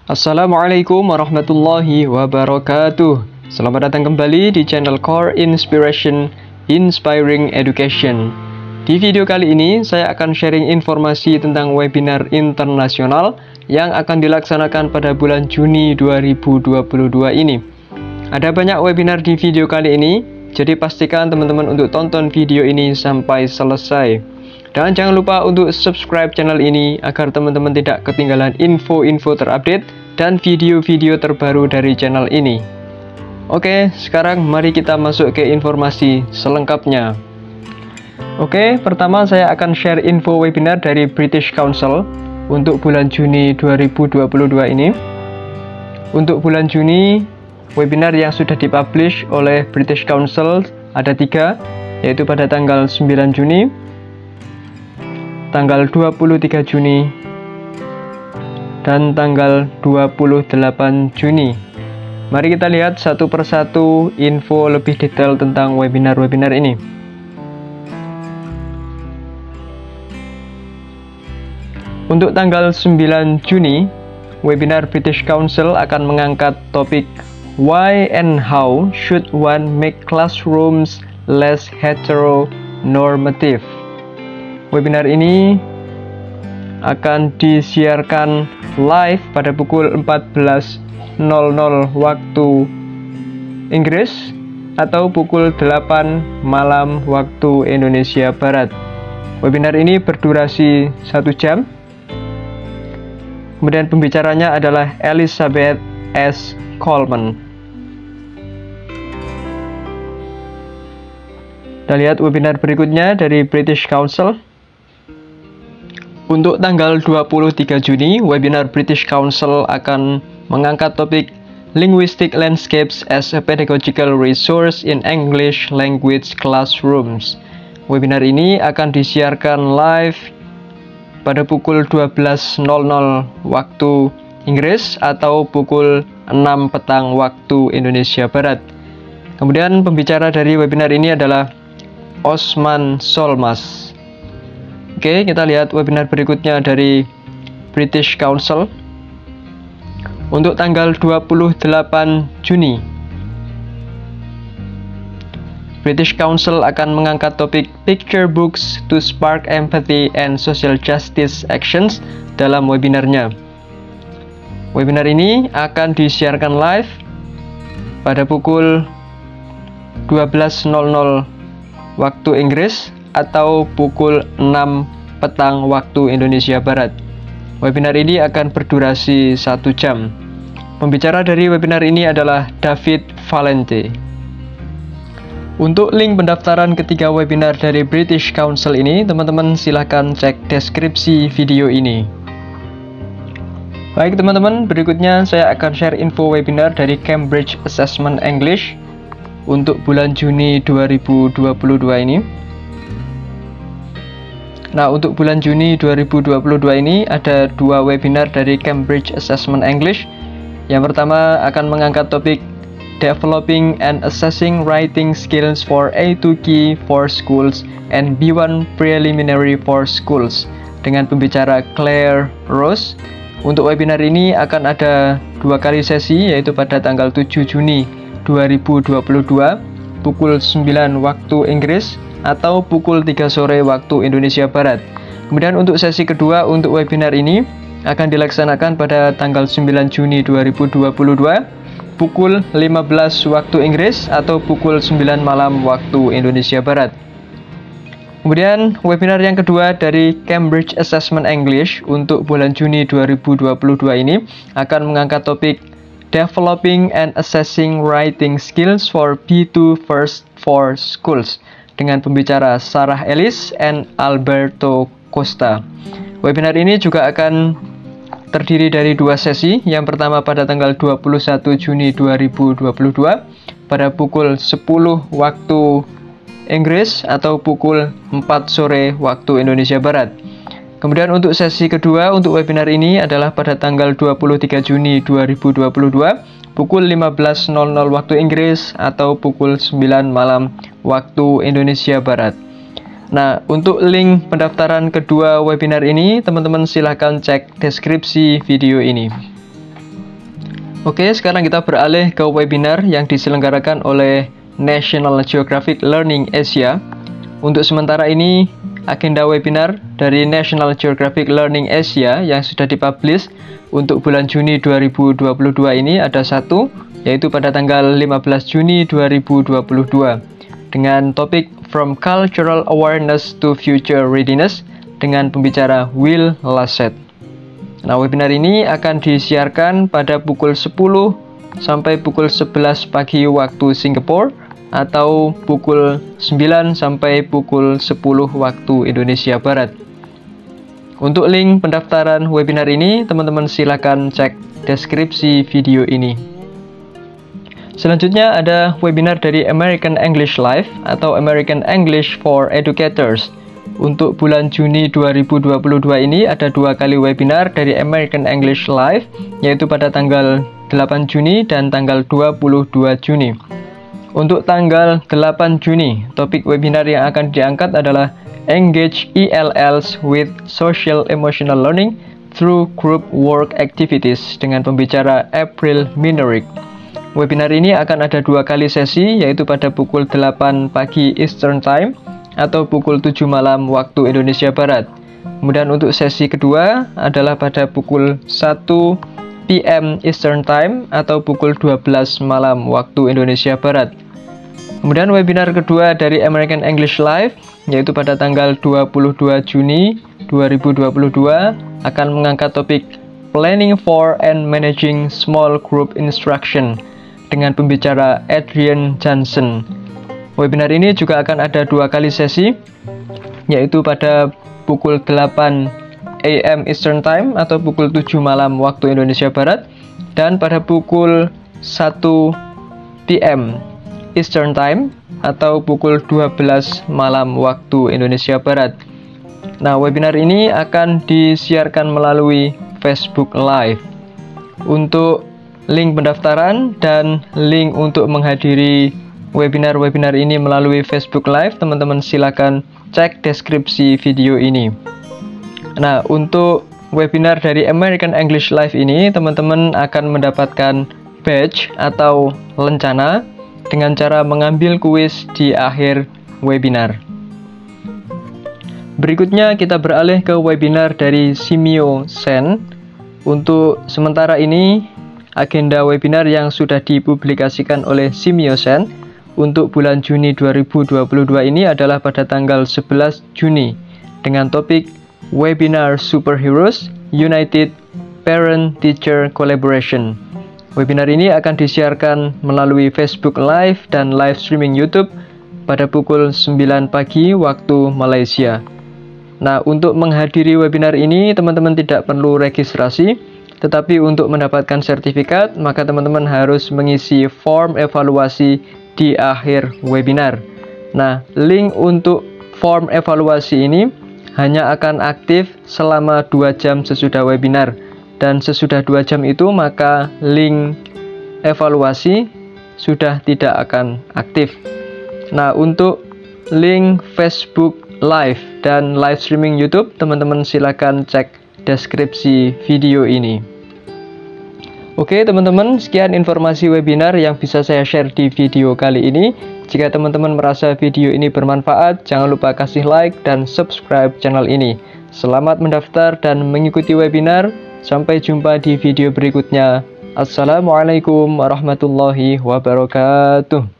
Assalamualaikum warahmatullahi wabarakatuh. Selamat datang kembali di channel Core Inspiration Inspiring Education. Di video kali ini saya akan sharing informasi tentang webinar internasional yang akan dilaksanakan pada bulan Juni 2022 ini. Ada banyak webinar di video kali ini, jadi pastikan teman-teman untuk tonton video ini sampai selesai. Dan jangan lupa untuk subscribe channel ini agar teman-teman tidak ketinggalan info-info terupdate dan video-video terbaru dari channel ini. Oke, sekarang mari kita masuk ke informasi selengkapnya. Oke, pertama saya akan share info webinar dari British Council untuk bulan Juni 2022 ini. Untuk bulan Juni, webinar yang sudah dipublish oleh British Council ada 3, yaitu pada tanggal 9 Juni, tanggal 23 Juni, dan tanggal 28 Juni. Mari kita lihat satu persatu info lebih detail tentang webinar-webinar ini. Untuk tanggal 9 Juni, webinar British Council akan mengangkat topik Why and how should one make classrooms less heteronormative? Webinar ini akan disiarkan live pada pukul 14.00 waktu Inggris atau pukul 8 malam waktu Indonesia Barat. Webinar ini berdurasi 1 jam. Kemudian pembicaranya adalah Elizabeth S. Coleman. Kita lihat webinar berikutnya dari British Council. Untuk tanggal 23 Juni, webinar British Council akan mengangkat topik Linguistic Landscapes as a Pedagogical Resource in English Language Classrooms. Webinar ini akan disiarkan live pada pukul 12.00 waktu Inggris atau pukul 6 petang waktu Indonesia Barat. Kemudian pembicara dari webinar ini adalah Osman Solmas. Oke, kita lihat webinar berikutnya dari British Council. Untuk tanggal 28 Juni, British Council akan mengangkat topik Picture Books to Spark Empathy and Social Justice Actions dalam webinarnya. Webinar ini akan disiarkan live pada pukul 12.00 waktu Inggris atau pukul 6 petang waktu Indonesia Barat. Webinar ini akan berdurasi 1 jam. Pembicara dari webinar ini adalah David Valente. Untuk link pendaftaran ketiga webinar dari British Council ini, teman-teman silahkan cek deskripsi video ini. Baik teman-teman, berikutnya saya akan share info webinar dari Cambridge Assessment English untuk bulan Juni 2022 ini. Nah, untuk bulan Juni 2022 ini ada 2 webinar dari Cambridge Assessment English. Yang pertama akan mengangkat topik Developing and Assessing Writing Skills for A2 Key for Schools and B1 Preliminary for Schools dengan pembicara Claire Rose. Untuk webinar ini akan ada 2 kali sesi, yaitu pada tanggal 7 Juni 2022 pukul 9 waktu Inggris atau pukul 3 sore waktu Indonesia Barat. Kemudian untuk sesi kedua untuk webinar ini akan dilaksanakan pada tanggal 9 Juni 2022 pukul 15 waktu Inggris atau pukul 9 malam waktu Indonesia Barat. Kemudian webinar yang kedua dari Cambridge Assessment English untuk bulan Juni 2022 ini akan mengangkat topik Developing and Assessing Writing Skills for B2 First for Schools dengan pembicara Sarah Ellis and Alberto Costa. Webinar ini juga akan terdiri dari 2 sesi. Yang pertama pada tanggal 21 Juni 2022 pada pukul 10 waktu Inggris atau pukul 4 sore waktu Indonesia Barat. Kemudian untuk sesi kedua untuk webinar ini adalah pada tanggal 23 Juni 2022 pukul 15.00 waktu Inggris atau pukul 9 malam waktu Indonesia Barat. Nah, untuk link pendaftaran kedua webinar ini, teman-teman silahkan cek deskripsi video ini. Oke, sekarang kita beralih ke webinar yang diselenggarakan oleh National Geographic Learning Asia. Untuk sementara ini, agenda webinar dari National Geographic Learning Asia yang sudah dipublish untuk bulan Juni 2022 ini ada satu, yaitu pada tanggal 15 Juni 2022 dengan topik From Cultural Awareness to Future Readiness dengan pembicara Will Lasset. Nah, webinar ini akan disiarkan pada pukul 10 sampai pukul 11 pagi waktu Singapura atau pukul 9 sampai pukul 10 waktu Indonesia Barat. Untuk link pendaftaran webinar ini, teman-teman silakan cek deskripsi video ini. Selanjutnya ada webinar dari American English Live atau American English for Educators. Untuk bulan Juni 2022 ini ada 2 kali webinar dari American English Live, yaitu pada tanggal 8 Juni dan tanggal 22 Juni. Untuk tanggal 8 Juni, topik webinar yang akan diangkat adalah Engage ELLs with Social Emotional Learning through Group Work Activities dengan pembicara April Minerick. Webinar ini akan ada 2 kali sesi, yaitu pada pukul 8 pagi Eastern Time atau pukul 7 malam waktu Indonesia Barat. Kemudian untuk sesi kedua adalah pada pukul 1 PM Eastern Time atau pukul 12 malam waktu Indonesia Barat. Kemudian webinar kedua dari American English Live, yaitu pada tanggal 22 Juni 2022 akan mengangkat topik Planning for and Managing Small Group Instruction dengan pembicara Adrian Johnson. Webinar ini juga akan ada 2 kali sesi, yaitu pada pukul 8 AM Eastern Time atau pukul 7 malam waktu Indonesia Barat dan pada pukul 1 PM Eastern Time atau pukul 12 malam waktu Indonesia Barat. Nah, webinar ini akan disiarkan melalui Facebook Live. Untuk link pendaftaran dan link untuk menghadiri webinar-webinar ini melalui Facebook Live, teman-teman silakan cek deskripsi video ini. Nah, untuk webinar dari American English Live ini, teman-teman akan mendapatkan badge atau lencana dengan cara mengambil kuis di akhir webinar. Berikutnya kita beralih ke webinar dari Simyo Sen. Untuk sementara ini, agenda webinar yang sudah dipublikasikan oleh Simyo Sen untuk bulan Juni 2022 ini adalah pada tanggal 11 Juni dengan topik Webinar Superheroes United Parent-Teacher Collaboration. Webinar ini akan disiarkan melalui Facebook Live dan live streaming YouTube pada pukul 9 pagi waktu Malaysia. Nah, untuk menghadiri webinar ini, teman-teman tidak perlu registrasi, tetapi untuk mendapatkan sertifikat, maka teman-teman harus mengisi form evaluasi di akhir webinar. Nah, link untuk form evaluasi ini hanya akan aktif selama 2 jam sesudah webinar. Dan sesudah 2 jam itu maka link evaluasi sudah tidak akan aktif. Nah, untuk link Facebook Live dan live streaming YouTube, teman-teman silakan cek deskripsi video ini. Oke teman-teman, sekian informasi webinar yang bisa saya share di video kali ini. Jika teman-teman merasa video ini bermanfaat, jangan lupa kasih like dan subscribe channel ini. Selamat mendaftar dan mengikuti webinar. Sampai jumpa di video berikutnya. Assalamualaikum warahmatullahi wabarakatuh.